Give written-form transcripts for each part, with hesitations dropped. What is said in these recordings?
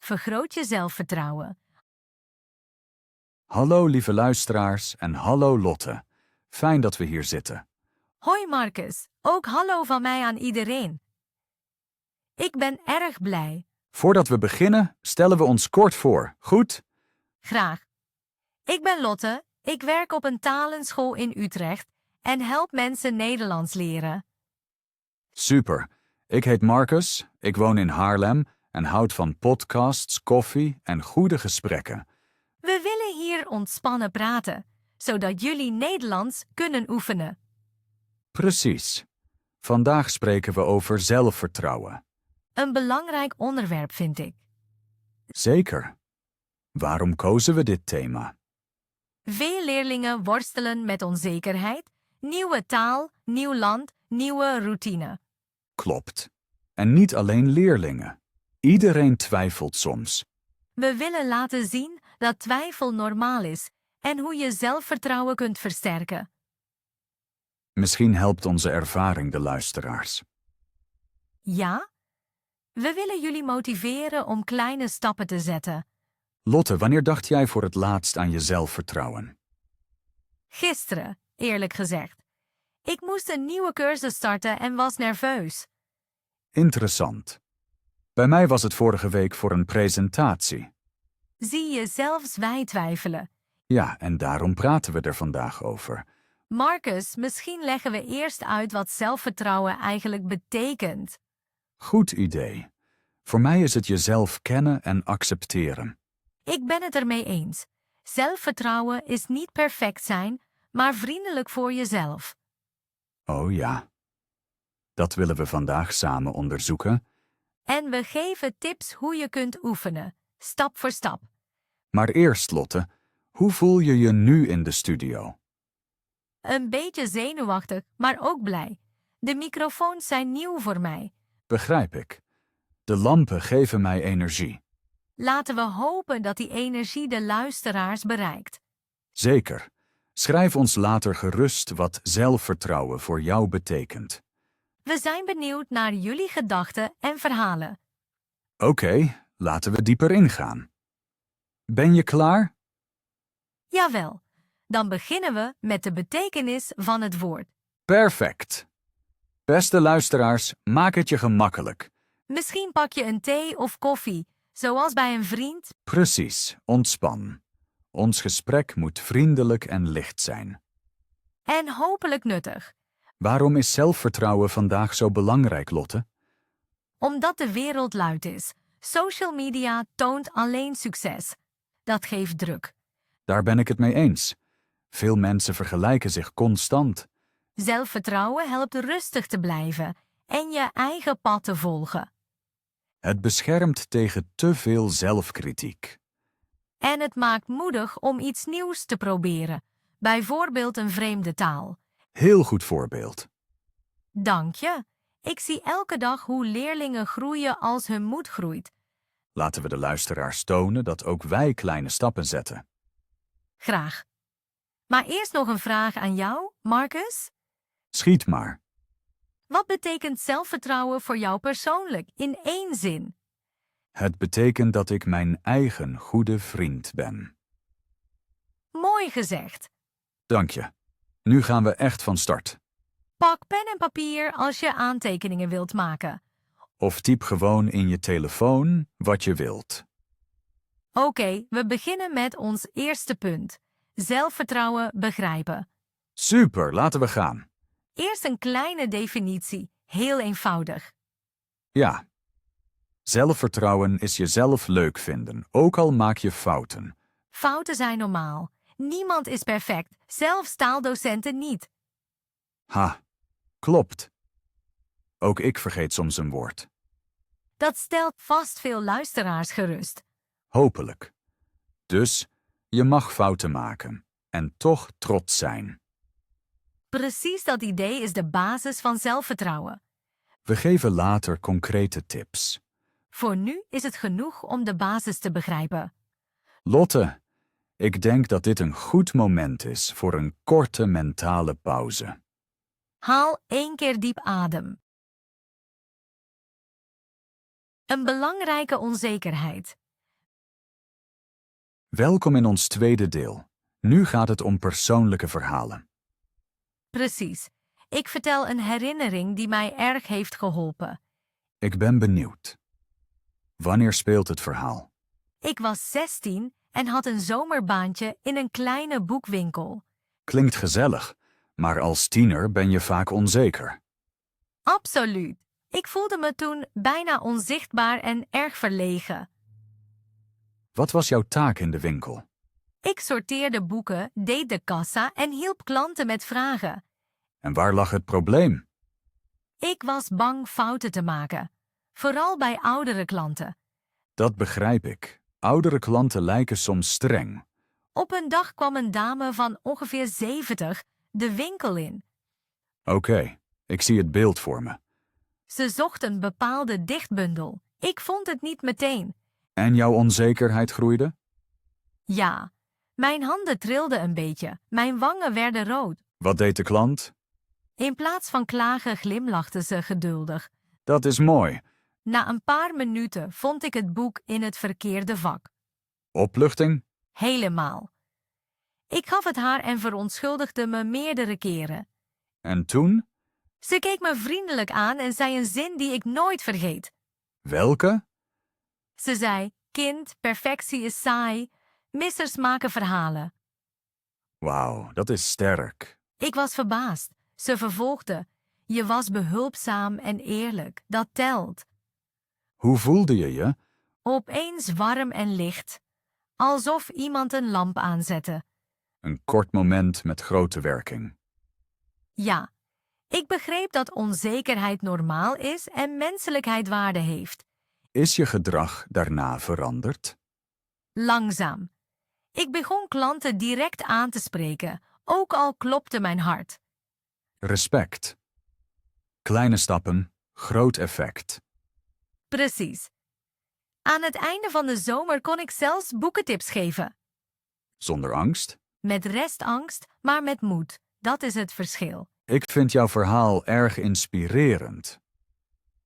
vergroot je zelfvertrouwen. Hallo lieve luisteraars en hallo Lotte. Fijn dat we hier zitten. Hoi Marcus, ook hallo van mij aan iedereen. Ik ben erg blij. Voordat we beginnen, stellen we ons kort voor, goed? Graag. Ik ben Lotte, ik werk op een talenschool in Utrecht en help mensen Nederlands leren. Super. Ik heet Marcus, ik woon in Haarlem en houd van podcasts, koffie en goede gesprekken. We willen hier ontspannen praten, zodat jullie Nederlands kunnen oefenen. Precies. Vandaag spreken we over zelfvertrouwen. Een belangrijk onderwerp vind ik. Zeker. Waarom kozen we dit thema? Veel leerlingen worstelen met onzekerheid, nieuwe taal, nieuw land, nieuwe routine. Klopt. En niet alleen leerlingen. Iedereen twijfelt soms. We willen laten zien dat twijfel normaal is en hoe je zelfvertrouwen kunt versterken. Misschien helpt onze ervaring de luisteraars. Ja? We willen jullie motiveren om kleine stappen te zetten. Lotte, wanneer dacht jij voor het laatst aan je zelfvertrouwen? Gisteren, eerlijk gezegd. Ik moest een nieuwe cursus starten en was nerveus. Interessant. Bij mij was het vorige week voor een presentatie. Zie je, zelfs wij twijfelen. Ja, en daarom praten we er vandaag over. Marcus, misschien leggen we eerst uit wat zelfvertrouwen eigenlijk betekent. Goed idee. Voor mij is het jezelf kennen en accepteren. Ik ben het ermee eens. Zelfvertrouwen is niet perfect zijn, maar vriendelijk voor jezelf. Oh ja. Dat willen we vandaag samen onderzoeken. En we geven tips hoe je kunt oefenen, stap voor stap. Maar eerst, Lotte, hoe voel je je nu in de studio? Een beetje zenuwachtig, maar ook blij. De microfoons zijn nieuw voor mij. Begrijp ik. De lampen geven mij energie. Laten we hopen dat die energie de luisteraars bereikt. Zeker. Schrijf ons later gerust wat zelfvertrouwen voor jou betekent. We zijn benieuwd naar jullie gedachten en verhalen. Oké, laten we dieper ingaan. Ben je klaar? Jawel, dan beginnen we met de betekenis van het woord. Perfect. Beste luisteraars, maak het je gemakkelijk. Misschien pak je een thee of koffie, zoals bij een vriend. Precies, ontspan. Ons gesprek moet vriendelijk en licht zijn. En hopelijk nuttig. Waarom is zelfvertrouwen vandaag zo belangrijk, Lotte? Omdat de wereld luid is. Social media toont alleen succes. Dat geeft druk. Daar ben ik het mee eens. Veel mensen vergelijken zich constant. Zelfvertrouwen helpt rustig te blijven en je eigen pad te volgen. Het beschermt tegen te veel zelfkritiek. En het maakt moedig om iets nieuws te proberen, bijvoorbeeld een vreemde taal. Heel goed voorbeeld. Dank je. Ik zie elke dag hoe leerlingen groeien als hun moed groeit. Laten we de luisteraars tonen dat ook wij kleine stappen zetten. Graag. Maar eerst nog een vraag aan jou, Marcus. Schiet maar. Wat betekent zelfvertrouwen voor jou persoonlijk, in één zin? Het betekent dat ik mijn eigen goede vriend ben. Mooi gezegd. Dank je. Nu gaan we echt van start. Pak pen en papier als je aantekeningen wilt maken. Of typ gewoon in je telefoon wat je wilt. Oké, we beginnen met ons eerste punt. Zelfvertrouwen begrijpen. Super, laten we gaan. Eerst een kleine definitie, heel eenvoudig. Ja. Zelfvertrouwen is jezelf leuk vinden, ook al maak je fouten. Fouten zijn normaal. Niemand is perfect, zelfs taaldocenten niet. Ha, klopt. Ook ik vergeet soms een woord. Dat stelt vast veel luisteraars gerust. Hopelijk. Dus, je mag fouten maken en toch trots zijn. Precies dat idee is de basis van zelfvertrouwen. We geven later concrete tips. Voor nu is het genoeg om de basis te begrijpen. Lotte, ik denk dat dit een goed moment is voor een korte mentale pauze. Haal 1 keer diep adem. Een belangrijke onzekerheid. Welkom in ons tweede deel. Nu gaat het om persoonlijke verhalen. Precies. Ik vertel een herinnering die mij erg heeft geholpen. Ik ben benieuwd. Wanneer speelt het verhaal? Ik was 16 en had een zomerbaantje in een kleine boekwinkel. Klinkt gezellig, maar als tiener ben je vaak onzeker. Absoluut. Ik voelde me toen bijna onzichtbaar en erg verlegen. Wat was jouw taak in de winkel? Ik sorteerde boeken, deed de kassa en hielp klanten met vragen. En waar lag het probleem? Ik was bang fouten te maken. Vooral bij oudere klanten. Dat begrijp ik. Oudere klanten lijken soms streng. Op een dag kwam een dame van ongeveer 70 de winkel in. Oké, ik zie het beeld voor me. Ze zocht een bepaalde dichtbundel. Ik vond het niet meteen. En jouw onzekerheid groeide? Ja, mijn handen trilden een beetje. Mijn wangen werden rood. Wat deed de klant? In plaats van klagen glimlachte ze geduldig. Dat is mooi. Na een paar minuten vond ik het boek in het verkeerde vak. Opluchting? Helemaal. Ik gaf het haar en verontschuldigde me meerdere keren. En toen? Ze keek me vriendelijk aan en zei een zin die ik nooit vergeet. Welke? Ze zei, kind, perfectie is saai, missers maken verhalen. Wauw, dat is sterk. Ik was verbaasd. Ze vervolgde, je was behulpzaam en eerlijk, dat telt. Hoe voelde je je? Opeens warm en licht, alsof iemand een lamp aanzette. Een kort moment met grote werking. Ja, ik begreep dat onzekerheid normaal is en menselijkheid waarde heeft. Is je gedrag daarna veranderd? Langzaam. Ik begon klanten direct aan te spreken, ook al klopte mijn hart. Respect. Kleine stappen, groot effect. Precies. Aan het einde van de zomer kon ik zelfs boekentips geven. Zonder angst? Met restangst, maar met moed. Dat is het verschil. Ik vind jouw verhaal erg inspirerend.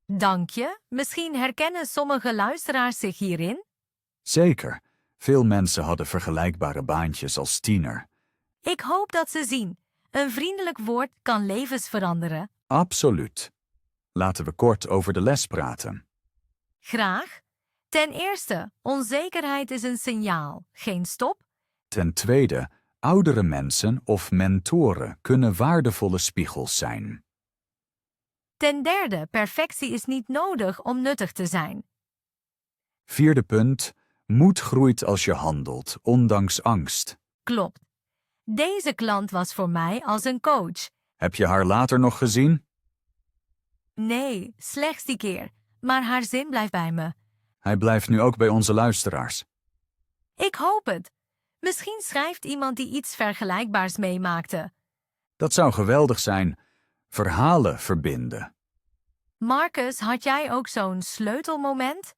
Dank je. Misschien herkennen sommige luisteraars zich hierin? Zeker. Veel mensen hadden vergelijkbare baantjes als tiener. Ik hoop dat ze zien. Een vriendelijk woord kan levens veranderen. Absoluut. Laten we kort over de les praten. Graag. Ten eerste, onzekerheid is een signaal, geen stop. Ten tweede, oudere mensen of mentoren kunnen waardevolle spiegels zijn. Ten derde, perfectie is niet nodig om nuttig te zijn. Vierde punt, moed groeit als je handelt, ondanks angst. Klopt. Deze klant was voor mij als een coach. Heb je haar later nog gezien? Nee, slechts die keer. Maar haar zin blijft bij me. Hij blijft nu ook bij onze luisteraars. Ik hoop het. Misschien schrijft iemand die iets vergelijkbaars meemaakte. Dat zou geweldig zijn. Verhalen verbinden. Marcus, had jij ook zo'n sleutelmoment?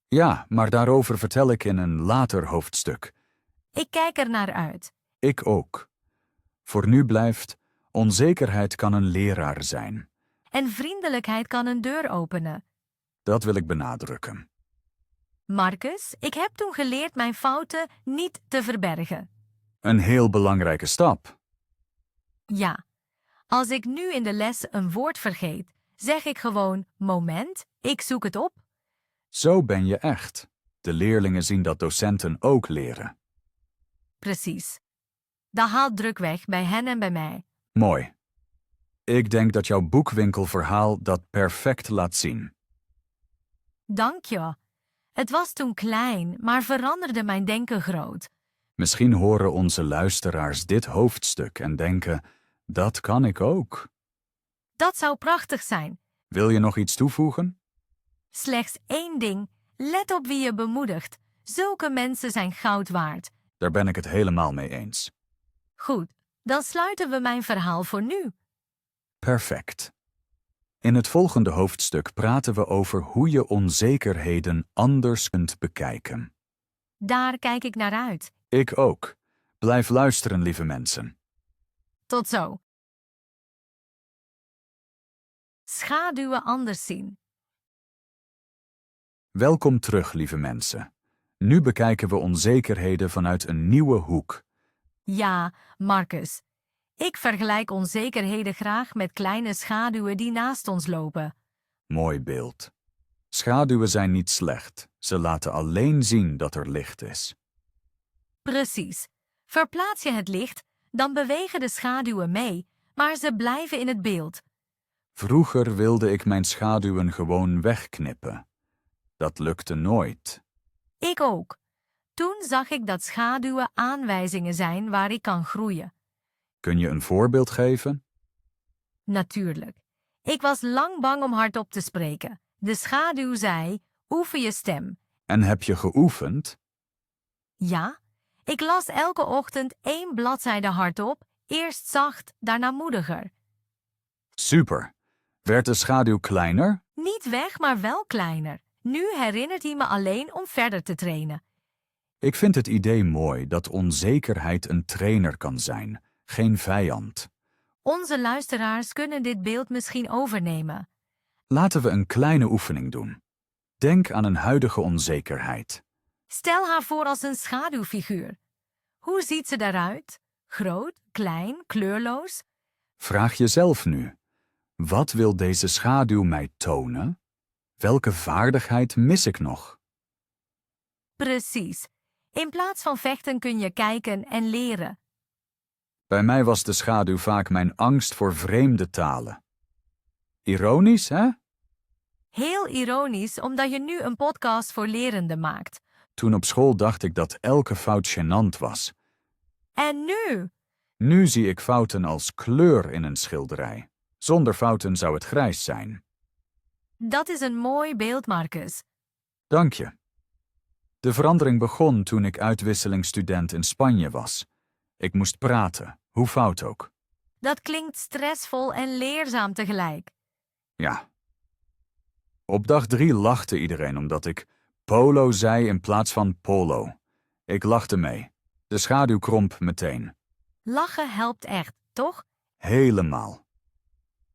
Ja, maar daarover vertel ik in een later hoofdstuk. Ik kijk er naar uit. Ik ook. Voor nu blijft, onzekerheid kan een leraar zijn. En vriendelijkheid kan een deur openen. Dat wil ik benadrukken. Marcus, ik heb toen geleerd mijn fouten niet te verbergen. Een heel belangrijke stap. Ja, als ik nu in de les een woord vergeet, zeg ik gewoon, moment, ik zoek het op. Zo ben je echt. De leerlingen zien dat docenten ook leren. Precies. Dat haalt druk weg bij hen en bij mij. Mooi. Ik denk dat jouw boekwinkelverhaal dat perfect laat zien. Dank je. Het was toen klein, maar veranderde mijn denken groot. Misschien horen onze luisteraars dit hoofdstuk en denken, dat kan ik ook. Dat zou prachtig zijn. Wil je nog iets toevoegen? Slechts één ding, let op wie je bemoedigt. Zulke mensen zijn goud waard. Daar ben ik het helemaal mee eens. Goed, dan sluiten we mijn verhaal voor nu. Perfect. In het volgende hoofdstuk praten we over hoe je onzekerheden anders kunt bekijken. Daar kijk ik naar uit. Ik ook. Blijf luisteren, lieve mensen. Tot zo. Schaduwen anders zien. Welkom terug, lieve mensen. Nu bekijken we onzekerheden vanuit een nieuwe hoek. Ja, Marcus. Ik vergelijk onzekerheden graag met kleine schaduwen die naast ons lopen. Mooi beeld. Schaduwen zijn niet slecht. Ze laten alleen zien dat er licht is. Precies. Verplaats je het licht, dan bewegen de schaduwen mee, maar ze blijven in het beeld. Vroeger wilde ik mijn schaduwen gewoon wegknippen. Dat lukte nooit. Ik ook. Toen zag ik dat schaduwen aanwijzingen zijn waar ik kan groeien. Kun je een voorbeeld geven? Natuurlijk. Ik was lang bang om hardop te spreken. De schaduw zei, oefen je stem. En heb je geoefend? Ja, ik las elke ochtend 1 bladzijde hardop, eerst zacht, daarna moediger. Super. Werd de schaduw kleiner? Niet weg, maar wel kleiner. Nu herinnert hij me alleen om verder te trainen. Ik vind het idee mooi dat onzekerheid een trainer kan zijn, geen vijand. Onze luisteraars kunnen dit beeld misschien overnemen. Laten we een kleine oefening doen. Denk aan een huidige onzekerheid. Stel haar voor als een schaduwfiguur. Hoe ziet ze daaruit? Groot, klein, kleurloos? Vraag jezelf nu: wat wil deze schaduw mij tonen? Welke vaardigheid mis ik nog? Precies. In plaats van vechten kun je kijken en leren. Bij mij was de schaduw vaak mijn angst voor vreemde talen. Ironisch, hè? Heel ironisch, omdat je nu een podcast voor lerenden maakt. Toen op school dacht ik dat elke fout gênant was. En nu? Nu zie ik fouten als kleur in een schilderij. Zonder fouten zou het grijs zijn. Dat is een mooi beeld, Marcus. Dank je. De verandering begon toen ik uitwisselingsstudent in Spanje was. Ik moest praten, hoe fout ook. Dat klinkt stressvol en leerzaam tegelijk. Ja. Op dag 3 lachte iedereen omdat ik polo zei in plaats van polo. Ik lachte mee. De schaduw kromp meteen. Lachen helpt echt, toch? Helemaal.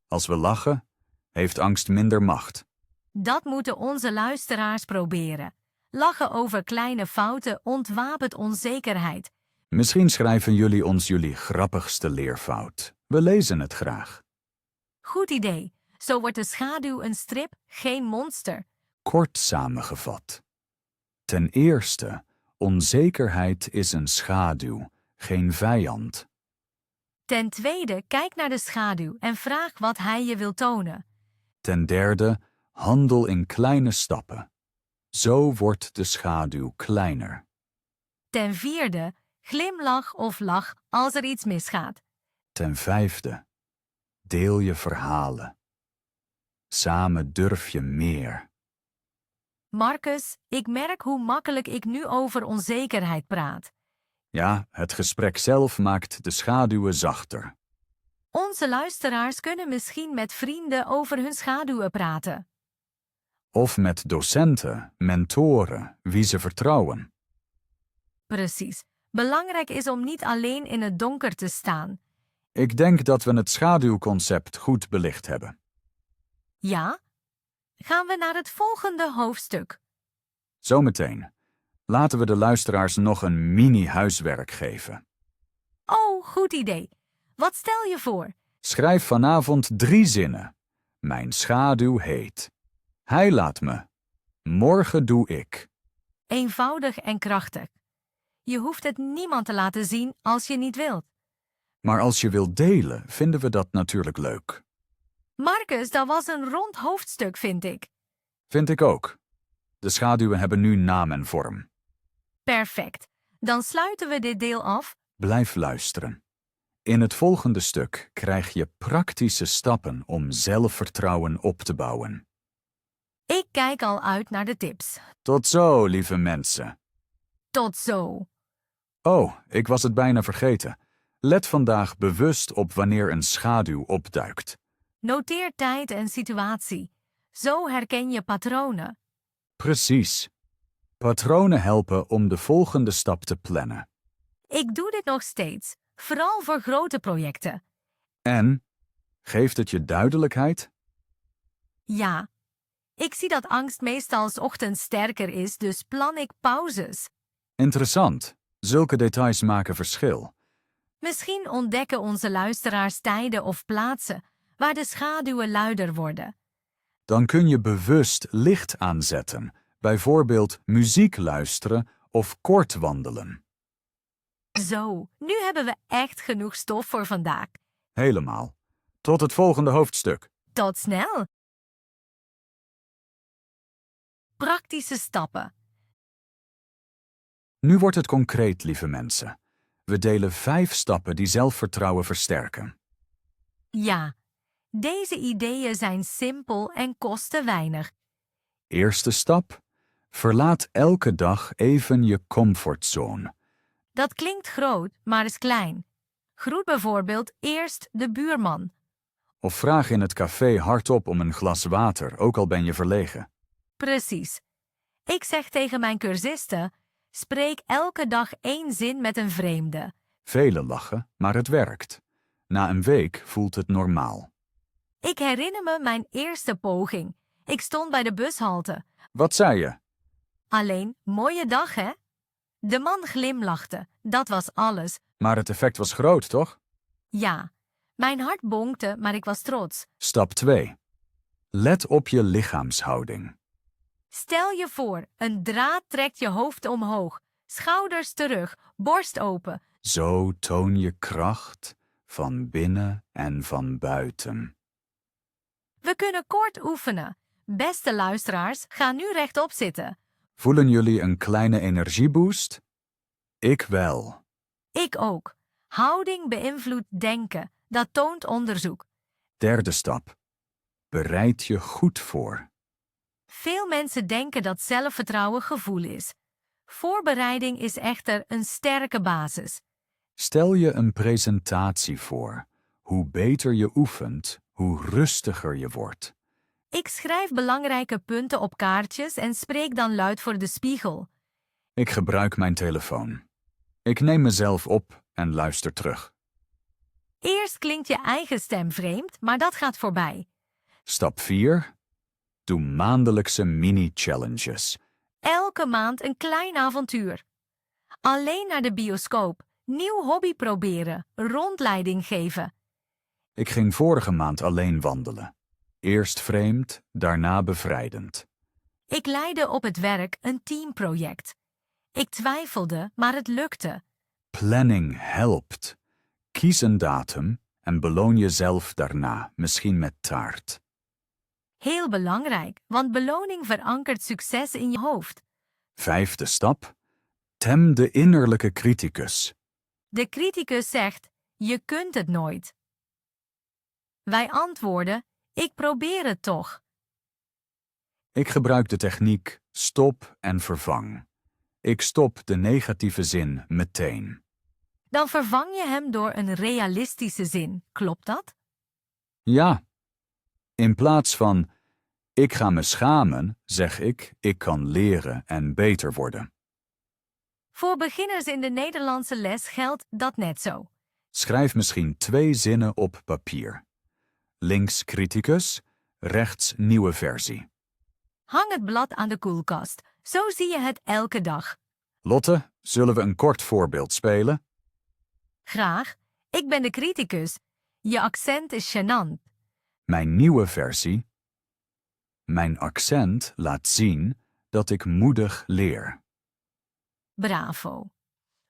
Als we lachen, heeft angst minder macht. Dat moeten onze luisteraars proberen. Lachen over kleine fouten ontwapent onzekerheid. Misschien schrijven jullie ons jullie grappigste leerfout. We lezen het graag. Goed idee. Zo wordt de schaduw een strip, geen monster. Kort samengevat. Ten eerste, onzekerheid is een schaduw, geen vijand. Ten tweede, kijk naar de schaduw en vraag wat hij je wil tonen. Ten derde, handel in kleine stappen. Zo wordt de schaduw kleiner. Ten vierde, glimlach of lach als er iets misgaat. Ten vijfde, deel je verhalen. Samen durf je meer. Marcus, ik merk hoe makkelijk ik nu over onzekerheid praat. Ja, het gesprek zelf maakt de schaduwen zachter. Onze luisteraars kunnen misschien met vrienden over hun schaduwen praten. Of met docenten, mentoren, wie ze vertrouwen. Precies. Belangrijk is om niet alleen in het donker te staan. Ik denk dat we het schaduwconcept goed belicht hebben. Ja? Gaan we naar het volgende hoofdstuk. Zometeen. Laten we de luisteraars nog een mini-huiswerk geven. Oh, goed idee. Wat stel je voor? Schrijf vanavond 3 zinnen. Mijn schaduw heet. Hij laat me. Morgen doe ik. Eenvoudig en krachtig. Je hoeft het niemand te laten zien als je niet wilt. Maar als je wilt delen, vinden we dat natuurlijk leuk. Marcus, dat was een rond hoofdstuk, vind ik. Vind ik ook. De schaduwen hebben nu naam en vorm. Perfect. Dan sluiten we dit deel af. Blijf luisteren. In het volgende stuk krijg je praktische stappen om zelfvertrouwen op te bouwen. Ik kijk al uit naar de tips. Tot zo, lieve mensen. Tot zo. Oh, ik was het bijna vergeten. Let vandaag bewust op wanneer een schaduw opduikt. Noteer tijd en situatie. Zo herken je patronen. Precies. Patronen helpen om de volgende stap te plannen. Ik doe dit nog steeds, vooral voor grote projecten. En? Geeft het je duidelijkheid? Ja. Ik zie dat angst meestal 's ochtends sterker is, dus plan ik pauzes. Interessant. Zulke details maken verschil. Misschien ontdekken onze luisteraars tijden of plaatsen waar de schaduwen luider worden. Dan kun je bewust licht aanzetten, bijvoorbeeld muziek luisteren of kort wandelen. Zo, nu hebben we echt genoeg stof voor vandaag. Helemaal. Tot het volgende hoofdstuk. Tot snel! Praktische stappen. Nu wordt het concreet, lieve mensen. We delen 5 stappen die zelfvertrouwen versterken. Ja, deze ideeën zijn simpel en kosten weinig. Eerste stap. Verlaat elke dag even je comfortzone. Dat klinkt groot, maar is klein. Groet bijvoorbeeld eerst de buurman. Of vraag in het café hardop om een glas water, ook al ben je verlegen. Precies. Ik zeg tegen mijn cursisten, spreek elke dag 1 zin met een vreemde. Velen lachen, maar het werkt. Na een week voelt het normaal. Ik herinner me mijn eerste poging. Ik stond bij de bushalte. Wat zei je? Alleen, mooie dag, hè? De man glimlachte. Dat was alles. Maar het effect was groot, toch? Ja, mijn hart bonkte, maar ik was trots. Stap 2. Let op je lichaamshouding. Stel je voor, een draad trekt je hoofd omhoog, schouders terug, borst open. Zo toon je kracht van binnen en van buiten. We kunnen kort oefenen. Beste luisteraars, ga nu rechtop zitten. Voelen jullie een kleine energieboost? Ik wel. Ik ook. Houding beïnvloedt denken. Dat toont onderzoek. Derde stap. Bereid je goed voor. Veel mensen denken dat zelfvertrouwen gevoel is. Voorbereiding is echter een sterke basis. Stel je een presentatie voor. Hoe beter je oefent, hoe rustiger je wordt. Ik schrijf belangrijke punten op kaartjes en spreek dan luid voor de spiegel. Ik gebruik mijn telefoon. Ik neem mezelf op en luister terug. Eerst klinkt je eigen stem vreemd, maar dat gaat voorbij. Stap 4. Doe maandelijkse mini-challenges. Elke maand een klein avontuur. Alleen naar de bioscoop, nieuw hobby proberen, rondleiding geven. Ik ging vorige maand alleen wandelen. Eerst vreemd, daarna bevrijdend. Ik leidde op het werk een teamproject. Ik twijfelde, maar het lukte. Planning helpt. Kies een datum en beloon jezelf daarna, misschien met taart. Heel belangrijk, want beloning verankert succes in je hoofd. 5e stap. Tem de innerlijke criticus. De criticus zegt, je kunt het nooit. Wij antwoorden, ik probeer het toch. Ik gebruik de techniek stop en vervang. Ik stop de negatieve zin meteen. Dan vervang je hem door een realistische zin, klopt dat? Ja. In plaats van ik ga me schamen, zeg ik kan leren en beter worden. Voor beginners in de Nederlandse les geldt dat net zo. Schrijf misschien 2 zinnen op papier. Links criticus, rechts nieuwe versie. Hang het blad aan de koelkast, zo zie je het elke dag. Lotte, zullen we een kort voorbeeld spelen? Graag, ik ben de criticus. Je accent is gênant. Mijn nieuwe versie. Mijn accent laat zien dat ik moedig leer. Bravo.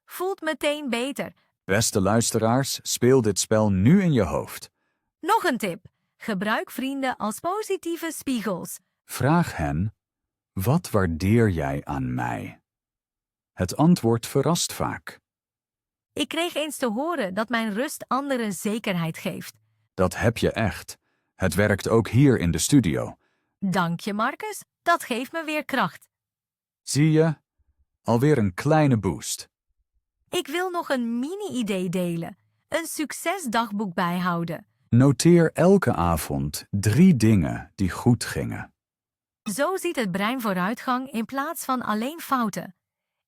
Voelt meteen beter. Beste luisteraars, speel dit spel nu in je hoofd. Nog een tip. Gebruik vrienden als positieve spiegels. Vraag hen, wat waardeer jij aan mij? Het antwoord verrast vaak. Ik kreeg eens te horen dat mijn rust anderen zekerheid geeft. Dat heb je echt. Het werkt ook hier in de studio. Dank je, Marcus. Dat geeft me weer kracht. Zie je? Alweer een kleine boost. Ik wil nog een mini-idee delen. Een succesdagboek bijhouden. Noteer elke avond 3 dingen die goed gingen. Zo ziet het brein vooruitgang in plaats van alleen fouten.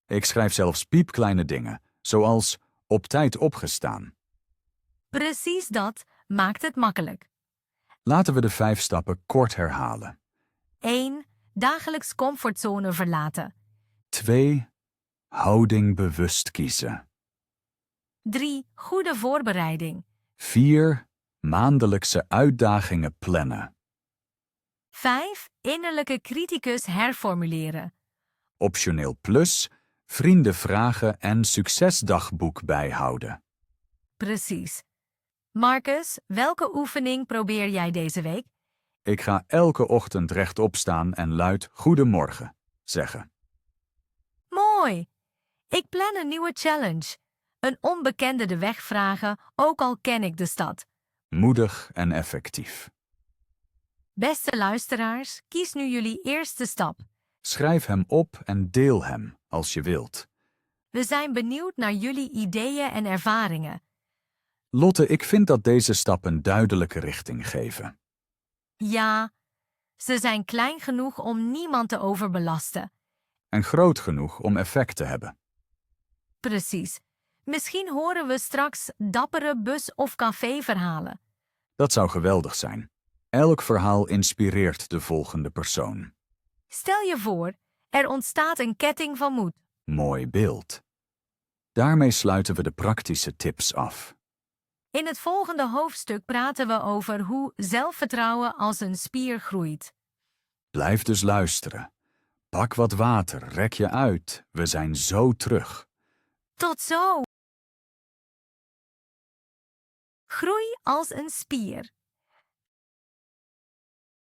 Ik schrijf zelfs piepkleine dingen, zoals op tijd opgestaan. Precies dat maakt het makkelijk. Laten we de 5 stappen kort herhalen. 1. Dagelijks comfortzone verlaten. 2. Houding bewust kiezen. 3. Goede voorbereiding. 4. Maandelijkse uitdagingen plannen. 5. Innerlijke criticus herformuleren. Optioneel plus, vrienden vragen en succesdagboek bijhouden. Precies. Marcus, welke oefening probeer jij deze week? Ik ga elke ochtend rechtop staan en luid goedemorgen zeggen. Mooi! Ik plan een nieuwe challenge. Een onbekende de weg vragen, ook al ken ik de stad. Moedig en effectief. Beste luisteraars, kies nu jullie eerste stap. Schrijf hem op en deel hem als je wilt. We zijn benieuwd naar jullie ideeën en ervaringen. Lotte, ik vind dat deze stappen duidelijke richting geven. Ja, ze zijn klein genoeg om niemand te overbelasten. En groot genoeg om effect te hebben. Precies. Misschien horen we straks dappere bus- of caféverhalen. Dat zou geweldig zijn. Elk verhaal inspireert de volgende persoon. Stel je voor, er ontstaat een ketting van moed. Mooi beeld. Daarmee sluiten we de praktische tips af. In het volgende hoofdstuk praten we over hoe zelfvertrouwen als een spier groeit. Blijf dus luisteren. Pak wat water, rek je uit. We zijn zo terug. Tot zo! Groei als een spier.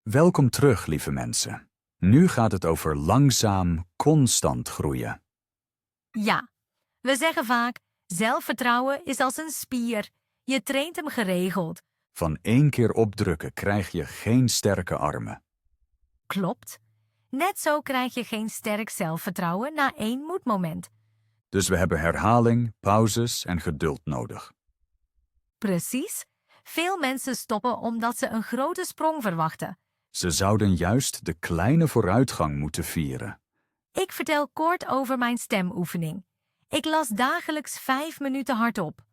Welkom terug, lieve mensen. Nu gaat het over langzaam, constant groeien. Ja, we zeggen vaak, zelfvertrouwen is als een spier. Je traint hem geregeld. Van 1 keer opdrukken krijg je geen sterke armen. Klopt. Net zo krijg je geen sterk zelfvertrouwen na 1 moedmoment. Dus we hebben herhaling, pauzes en geduld nodig. Precies. Veel mensen stoppen omdat ze een grote sprong verwachten. Ze zouden juist de kleine vooruitgang moeten vieren. Ik vertel kort over mijn stemoefening. Ik las dagelijks 5 minuten hardop.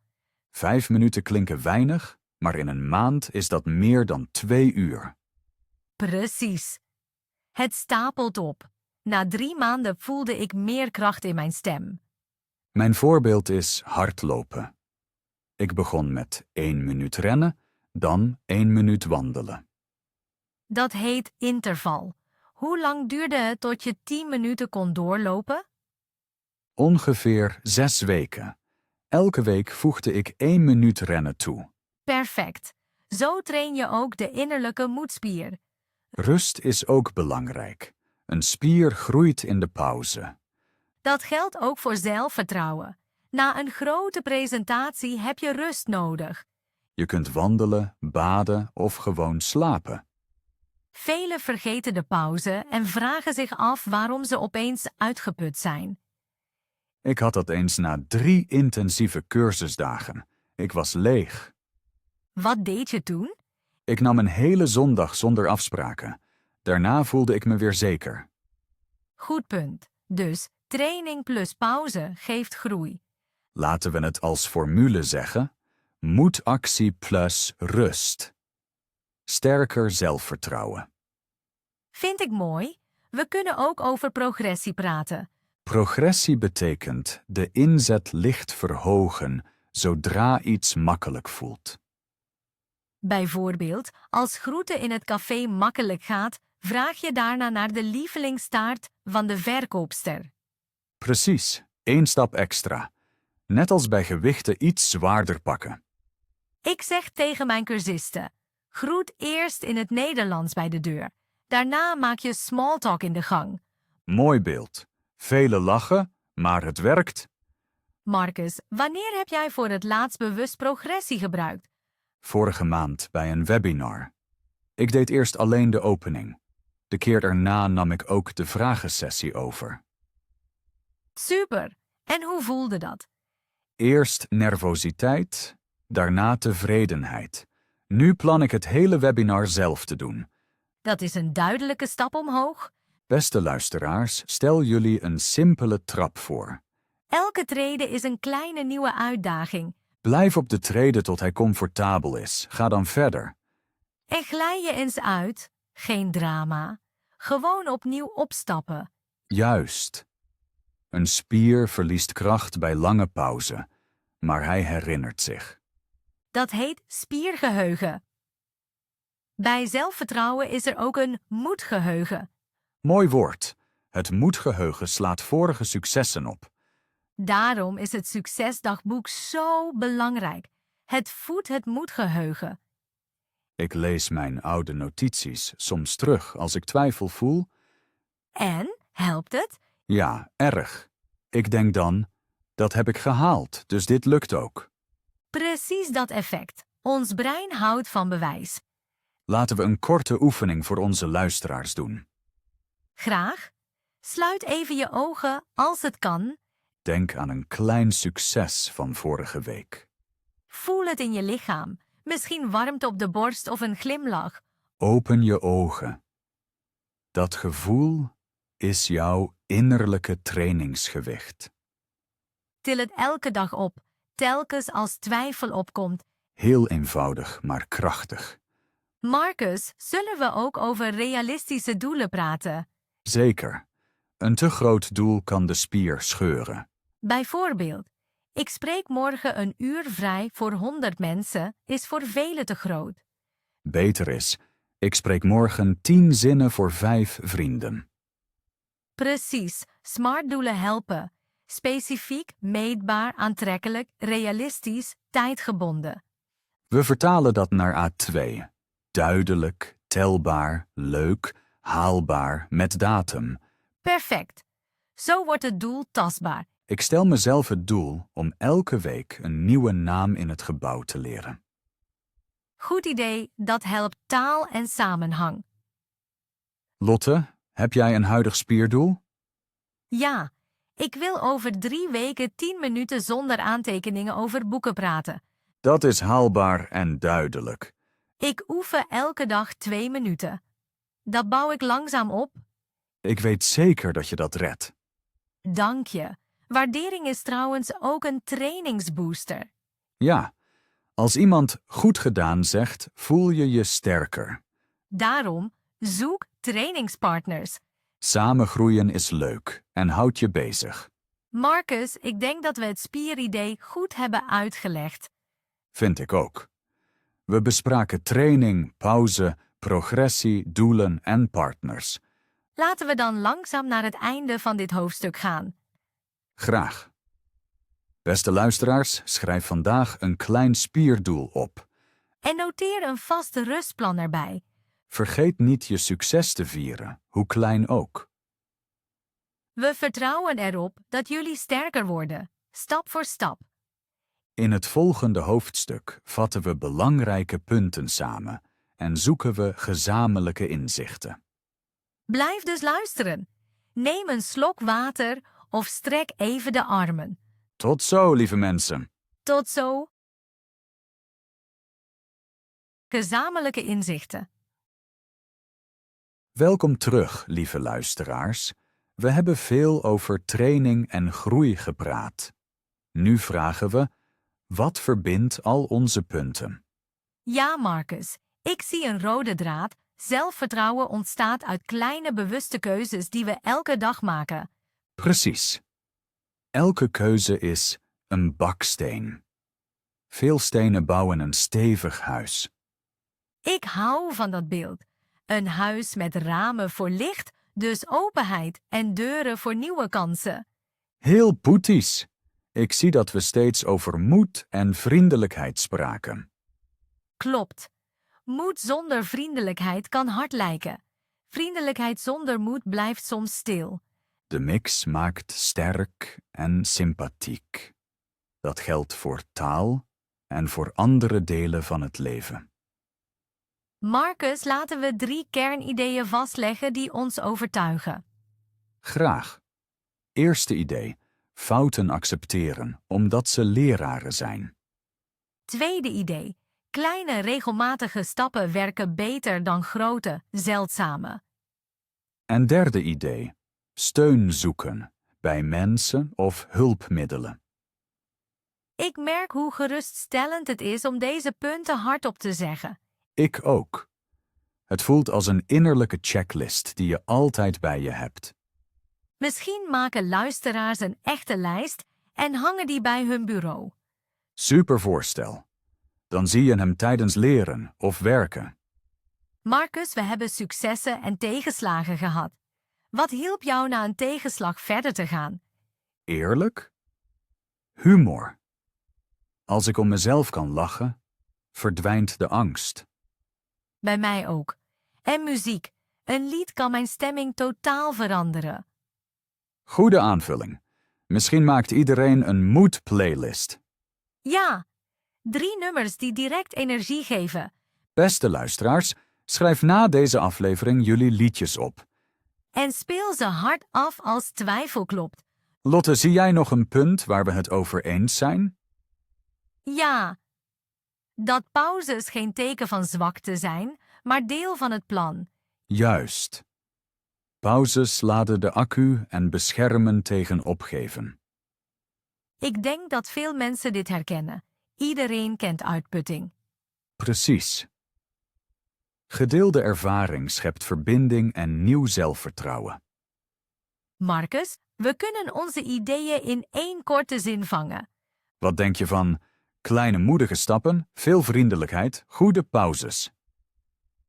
5 minuten klinken weinig, maar in een maand is dat meer dan 2 uur. Precies. Het stapelt op. Na 3 maanden voelde ik meer kracht in mijn stem. Mijn voorbeeld is hardlopen. Ik begon met 1 minuut rennen, dan 1 minuut wandelen. Dat heet interval. Hoe lang duurde het tot je 10 minuten kon doorlopen? Ongeveer 6 weken. Elke week voegde ik 1 minuut rennen toe. Perfect. Zo train je ook de innerlijke moedspier. Rust is ook belangrijk. Een spier groeit in de pauze. Dat geldt ook voor zelfvertrouwen. Na een grote presentatie heb je rust nodig. Je kunt wandelen, baden of gewoon slapen. Velen vergeten de pauze en vragen zich af waarom ze opeens uitgeput zijn. Ik had dat eens na 3 intensieve cursusdagen. Ik was leeg. Wat deed je toen? Ik nam een hele zondag zonder afspraken. Daarna voelde ik me weer zeker. Goed punt. Dus training plus pauze geeft groei. Laten we het als formule zeggen: moedactie plus rust. Sterker zelfvertrouwen. Vind ik mooi. We kunnen ook over progressie praten. Progressie betekent de inzet licht verhogen zodra iets makkelijk voelt. Bijvoorbeeld, als groeten in het café makkelijk gaat, vraag je daarna naar de lievelingstaart van de verkoopster. Precies, 1 stap extra. Net als bij gewichten iets zwaarder pakken. Ik zeg tegen mijn cursisten, groet eerst in het Nederlands bij de deur. Daarna maak je smalltalk in de gang. Mooi beeld. Velen lachen, maar het werkt. Marcus, wanneer heb jij voor het laatst bewust progressie gebruikt? Vorige maand bij een webinar. Ik deed eerst alleen de opening. De keer erna nam ik ook de vragensessie over. Super! En hoe voelde dat? Eerst nervositeit, daarna tevredenheid. Nu plan ik het hele webinar zelf te doen. Dat is een duidelijke stap omhoog. Beste luisteraars, stel jullie een simpele trap voor. Elke trede is een kleine nieuwe uitdaging. Blijf op de trede tot hij comfortabel is. Ga dan verder. En glij je eens uit? Geen drama. Gewoon opnieuw opstappen. Juist. Een spier verliest kracht bij lange pauze, maar hij herinnert zich. Dat heet spiergeheugen. Bij zelfvertrouwen is er ook een moedgeheugen. Mooi woord. Het moedgeheugen slaat vorige successen op. Daarom is het succesdagboek zo belangrijk. Het voedt het moedgeheugen. Ik lees mijn oude notities soms terug als ik twijfel voel. En, helpt het? Ja, erg. Ik denk dan, dat heb ik gehaald, dus dit lukt ook. Precies dat effect. Ons brein houdt van bewijs. Laten we een korte oefening voor onze luisteraars doen. Graag. Sluit even je ogen als het kan. Denk aan een klein succes van vorige week. Voel het in je lichaam. Misschien warmte op de borst of een glimlach. Open je ogen. Dat gevoel is jouw innerlijke trainingsgewicht. Til het elke dag op, telkens als twijfel opkomt. Heel eenvoudig, maar krachtig. Marcus, zullen we ook over realistische doelen praten? Zeker. Een te groot doel kan de spier scheuren. Bijvoorbeeld, ik spreek morgen een uur vrij voor 100 mensen, is voor velen te groot. Beter is, ik spreek morgen 10 zinnen voor 5 vrienden. Precies, smart doelen helpen. Specifiek, meetbaar, aantrekkelijk, realistisch, tijdgebonden. We vertalen dat naar A2. Duidelijk, telbaar, leuk, haalbaar, met datum. Perfect. Zo wordt het doel tastbaar. Ik stel mezelf het doel om elke week een nieuwe naam in het gebouw te leren. Goed idee, dat helpt taal en samenhang. Lotte, heb jij een huidig spierdoel? Ja, ik wil over 3 weken 10 minuten zonder aantekeningen over boeken praten. Dat is haalbaar en duidelijk. Ik oefen elke dag 2 minuten. Dat bouw ik langzaam op. Ik weet zeker dat je dat redt. Dank je. Waardering is trouwens ook een trainingsbooster. Ja, als iemand goed gedaan zegt, voel je je sterker. Daarom, zoek trainingspartners. Samen groeien is leuk en houdt je bezig. Marcus, ik denk dat we het spieridee goed hebben uitgelegd. Vind ik ook. We bespraken training, pauze, progressie, doelen en partners. Laten we dan langzaam naar het einde van dit hoofdstuk gaan. Graag. Beste luisteraars, schrijf vandaag een klein spierdoel op. En noteer een vast rustplan erbij. Vergeet niet je succes te vieren, hoe klein ook. We vertrouwen erop dat jullie sterker worden, stap voor stap. In het volgende hoofdstuk vatten we belangrijke punten samen en zoeken we gezamenlijke inzichten. Blijf dus luisteren. Neem een slok water of strek even de armen. Tot zo, lieve mensen. Tot zo. Gezamenlijke inzichten. Welkom terug, lieve luisteraars. We hebben veel over training en groei gepraat. Nu vragen we, wat verbindt al onze punten? Ja, Marcus, ik zie een rode draad. Zelfvertrouwen ontstaat uit kleine bewuste keuzes die we elke dag maken. Precies. Elke keuze is een baksteen. Veel stenen bouwen een stevig huis. Ik hou van dat beeld. Een huis met ramen voor licht, dus openheid en deuren voor nieuwe kansen. Heel poetisch. Ik zie dat we steeds over moed en vriendelijkheid spraken. Klopt. Moed zonder vriendelijkheid kan hard lijken. Vriendelijkheid zonder moed blijft soms stil. De mix maakt sterk en sympathiek. Dat geldt voor taal en voor andere delen van het leven. Marcus, laten we 3 kernideeën vastleggen die ons overtuigen. Graag. Eerste idee. Fouten accepteren, omdat ze leraren zijn. Tweede idee. Kleine regelmatige stappen werken beter dan grote, zeldzame. En derde idee. Steun zoeken, bij mensen of hulpmiddelen. Ik merk hoe geruststellend het is om deze punten hardop te zeggen. Ik ook. Het voelt als een innerlijke checklist die je altijd bij je hebt. Misschien maken luisteraars een echte lijst en hangen die bij hun bureau. Super voorstel. Dan zie je hem tijdens leren of werken. Marcus, we hebben successen en tegenslagen gehad. Wat hielp jou na een tegenslag verder te gaan? Eerlijk? Humor. Als ik om mezelf kan lachen, verdwijnt de angst. Bij mij ook. En muziek. Een lied kan mijn stemming totaal veranderen. Goede aanvulling. Misschien maakt iedereen een mood-playlist. Ja, 3 nummers die direct energie geven. Beste luisteraars, schrijf na deze aflevering jullie liedjes op. En speel ze hard af als twijfel klopt. Lotte, zie jij nog een punt waar we het over eens zijn? Ja, dat pauzes geen teken van zwakte zijn, maar deel van het plan. Juist. Pauzes laden de accu en beschermen tegen opgeven. Ik denk dat veel mensen dit herkennen. Iedereen kent uitputting. Precies. Gedeelde ervaring schept verbinding en nieuw zelfvertrouwen. Marcus, we kunnen onze ideeën in 1 korte zin vangen. Wat denk je van kleine moedige stappen, veel vriendelijkheid, goede pauzes?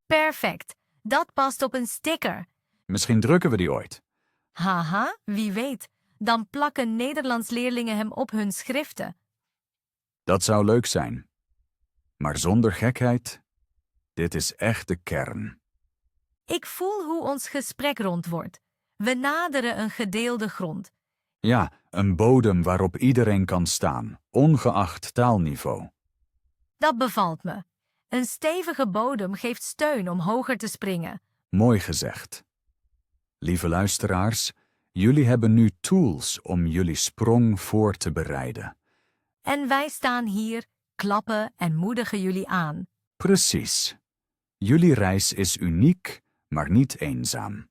Perfect, dat past op een sticker. Misschien drukken we die ooit. Haha, wie weet. Dan plakken Nederlandsleerlingen hem op hun schriften. Dat zou leuk zijn. Maar zonder gekheid, dit is echt de kern. Ik voel hoe ons gesprek rond wordt. We naderen een gedeelde grond. Ja, een bodem waarop iedereen kan staan, ongeacht taalniveau. Dat bevalt me. Een stevige bodem geeft steun om hoger te springen. Mooi gezegd. Lieve luisteraars, jullie hebben nu tools om jullie sprong voor te bereiden. En wij staan hier, klappen en moedigen jullie aan. Precies. Jullie reis is uniek, maar niet eenzaam.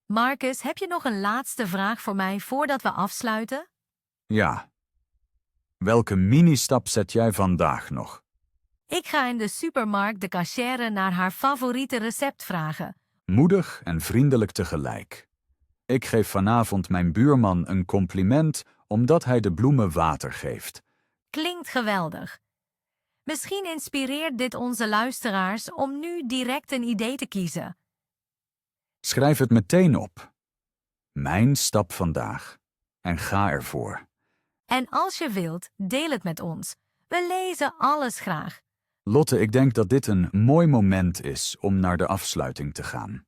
Marcus, heb je nog een laatste vraag voor mij voordat we afsluiten? Ja. Welke mini-stap zet jij vandaag nog? Ik ga in de supermarkt de cachère naar haar favoriete recept vragen. Moedig en vriendelijk tegelijk. Ik geef vanavond mijn buurman een compliment omdat hij de bloemen water geeft. Klinkt geweldig. Misschien inspireert dit onze luisteraars om nu direct een idee te kiezen. Schrijf het meteen op. Mijn stap vandaag. En ga ervoor. En als je wilt, deel het met ons. We lezen alles graag. Lotte, ik denk dat dit een mooi moment is om naar de afsluiting te gaan.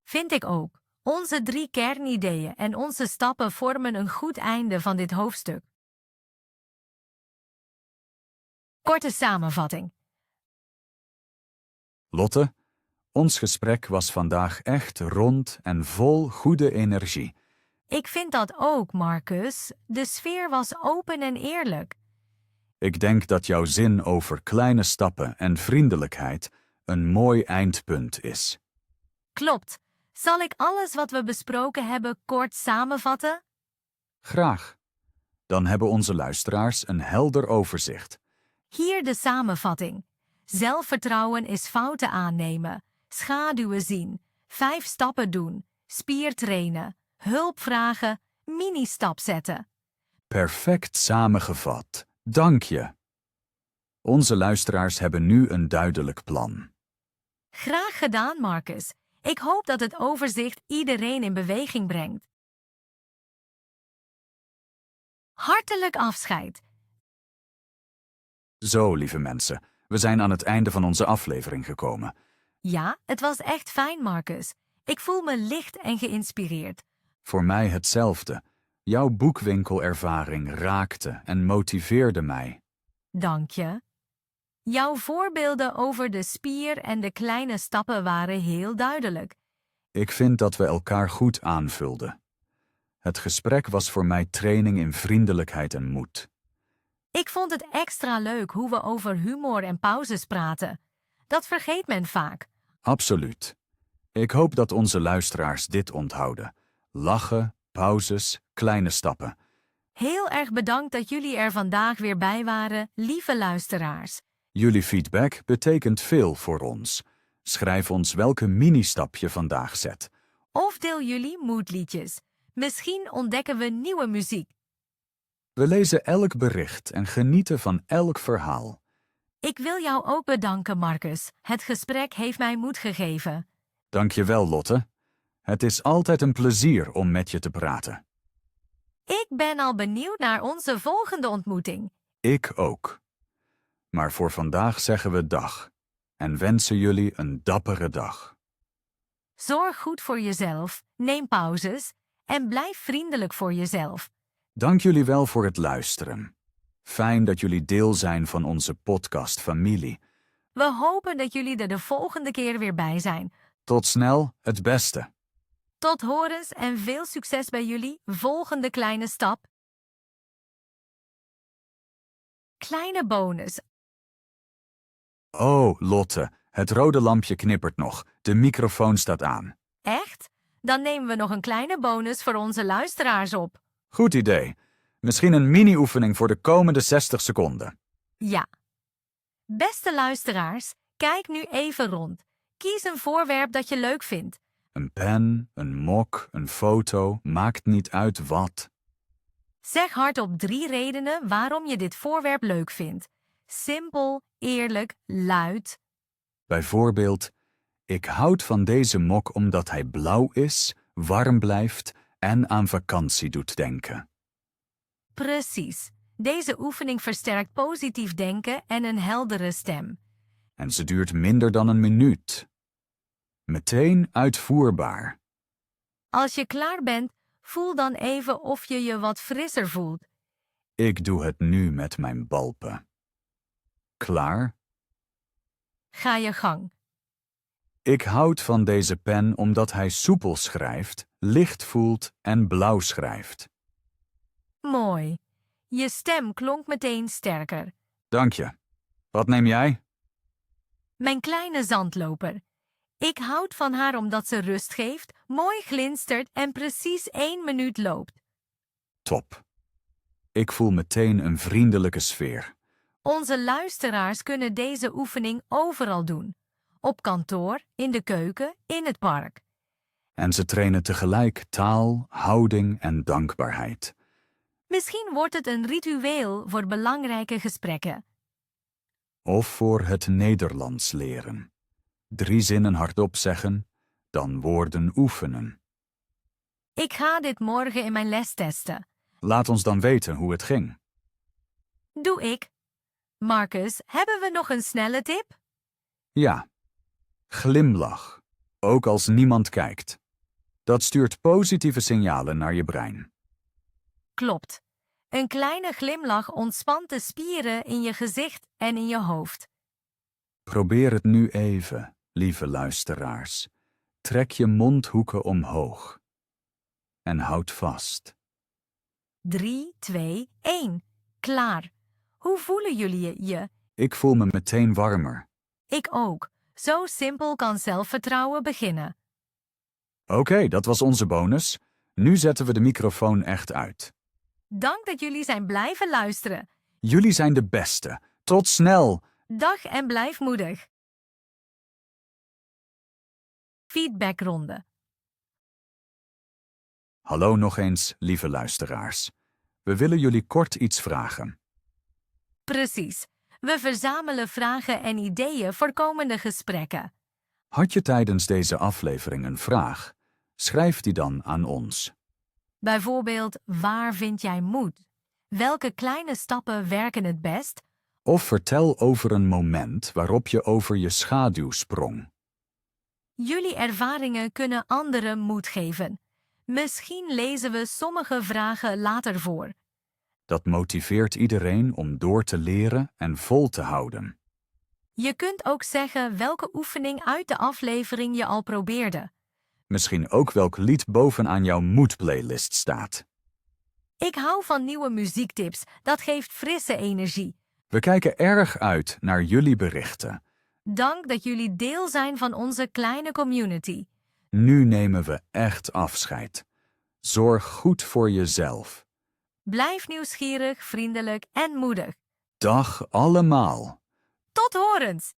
Vind ik ook. Onze 3 kernideeën en onze stappen vormen een goed einde van dit hoofdstuk. Korte samenvatting. Lotte, ons gesprek was vandaag echt rond en vol goede energie. Ik vind dat ook, Marcus. De sfeer was open en eerlijk. Ik denk dat jouw zin over kleine stappen en vriendelijkheid een mooi eindpunt is. Klopt. Zal ik alles wat we besproken hebben kort samenvatten? Graag. Dan hebben onze luisteraars een helder overzicht. Hier de samenvatting. Zelfvertrouwen is fouten aannemen, schaduwen zien, 5 stappen doen, spier trainen, hulp vragen, mini-stap zetten. Perfect samengevat. Dank je. Onze luisteraars hebben nu een duidelijk plan. Graag gedaan, Marcus. Ik hoop dat het overzicht iedereen in beweging brengt. Hartelijk afscheid. Zo, lieve mensen, we zijn aan het einde van onze aflevering gekomen. Ja, het was echt fijn, Marcus. Ik voel me licht en geïnspireerd. Voor mij hetzelfde. Jouw boekwinkelervaring raakte en motiveerde mij. Dank je. Jouw voorbeelden over de spier en de kleine stappen waren heel duidelijk. Ik vind dat we elkaar goed aanvulden. Het gesprek was voor mij training in vriendelijkheid en moed. Ik vond het extra leuk hoe we over humor en pauzes praten. Dat vergeet men vaak. Absoluut. Ik hoop dat onze luisteraars dit onthouden. Lachen, pauzes, kleine stappen. Heel erg bedankt dat jullie er vandaag weer bij waren, lieve luisteraars. Jullie feedback betekent veel voor ons. Schrijf ons welke mini-stap je vandaag zet. Of deel jullie moedliedjes. Misschien ontdekken we nieuwe muziek. We lezen elk bericht en genieten van elk verhaal. Ik wil jou ook bedanken, Marcus. Het gesprek heeft mij moed gegeven. Dank je wel, Lotte. Het is altijd een plezier om met je te praten. Ik ben al benieuwd naar onze volgende ontmoeting. Ik ook. Maar voor vandaag zeggen we dag en wensen jullie een dappere dag. Zorg goed voor jezelf, neem pauzes en blijf vriendelijk voor jezelf. Dank jullie wel voor het luisteren. Fijn dat jullie deel zijn van onze podcastfamilie. We hopen dat jullie er de volgende keer weer bij zijn. Tot snel, het beste. Tot horens en veel succes bij jullie volgende kleine stap. Kleine bonus. Oh, Lotte, het rode lampje knippert nog. De microfoon staat aan. Echt? Dan nemen we nog een kleine bonus voor onze luisteraars op. Goed idee. Misschien een mini-oefening voor de komende 60 seconden. Ja. Beste luisteraars, kijk nu even rond. Kies een voorwerp dat je leuk vindt. Een pen, een mok, een foto, maakt niet uit wat. Zeg hardop 3 redenen waarom je dit voorwerp leuk vindt. Simpel, eerlijk, luid. Bijvoorbeeld, ik houd van deze mok omdat hij blauw is, warm blijft en aan vakantie doet denken. Precies. Deze oefening versterkt positief denken en een heldere stem. En ze duurt minder dan een minuut. Meteen uitvoerbaar. Als je klaar bent, voel dan even of je je wat frisser voelt. Ik doe het nu met mijn balpen. Klaar? Ga je gang. Ik houd van deze pen omdat hij soepel schrijft, licht voelt en blauw schrijft. Mooi. Je stem klonk meteen sterker. Dank je. Wat neem jij? Mijn kleine zandloper. Ik houd van haar omdat ze rust geeft, mooi glinstert en precies 1 minuut loopt. Top. Ik voel meteen een vriendelijke sfeer. Onze luisteraars kunnen deze oefening overal doen. Op kantoor, in de keuken, in het park. En ze trainen tegelijk taal, houding en dankbaarheid. Misschien wordt het een ritueel voor belangrijke gesprekken. Of voor het Nederlands leren. 3 zinnen hardop zeggen, dan woorden oefenen. Ik ga dit morgen in mijn les testen. Laat ons dan weten hoe het ging. Doe ik. Marcus, hebben we nog een snelle tip? Ja. Glimlach, ook als niemand kijkt. Dat stuurt positieve signalen naar je brein. Klopt. Een kleine glimlach ontspant de spieren in je gezicht en in je hoofd. Probeer het nu even, lieve luisteraars. Trek je mondhoeken omhoog. En houd vast. 3, 2, 1. Klaar. Hoe voelen jullie je? Ik voel me meteen warmer. Ik ook. Zo simpel kan zelfvertrouwen beginnen. Oké, dat was onze bonus. Nu zetten we de microfoon echt uit. Dank dat jullie zijn blijven luisteren. Jullie zijn de beste. Tot snel! Dag en blijf moedig. Feedbackronde. Hallo nog eens, lieve luisteraars. We willen jullie kort iets vragen. Precies. We verzamelen vragen en ideeën voor komende gesprekken. Had je tijdens deze aflevering een vraag? Schrijf die dan aan ons. Bijvoorbeeld, waar vind jij moed? Welke kleine stappen werken het best? Of vertel over een moment waarop je over je schaduw sprong. Jullie ervaringen kunnen anderen moed geven. Misschien lezen we sommige vragen later voor. Dat motiveert iedereen om door te leren en vol te houden. Je kunt ook zeggen welke oefening uit de aflevering je al probeerde. Misschien ook welk lied bovenaan jouw moedplaylist staat. Ik hou van nieuwe muziektips, dat geeft frisse energie. We kijken erg uit naar jullie berichten. Dank dat jullie deel zijn van onze kleine community. Nu nemen we echt afscheid. Zorg goed voor jezelf. Blijf nieuwsgierig, vriendelijk en moedig. Dag allemaal. Tot horens!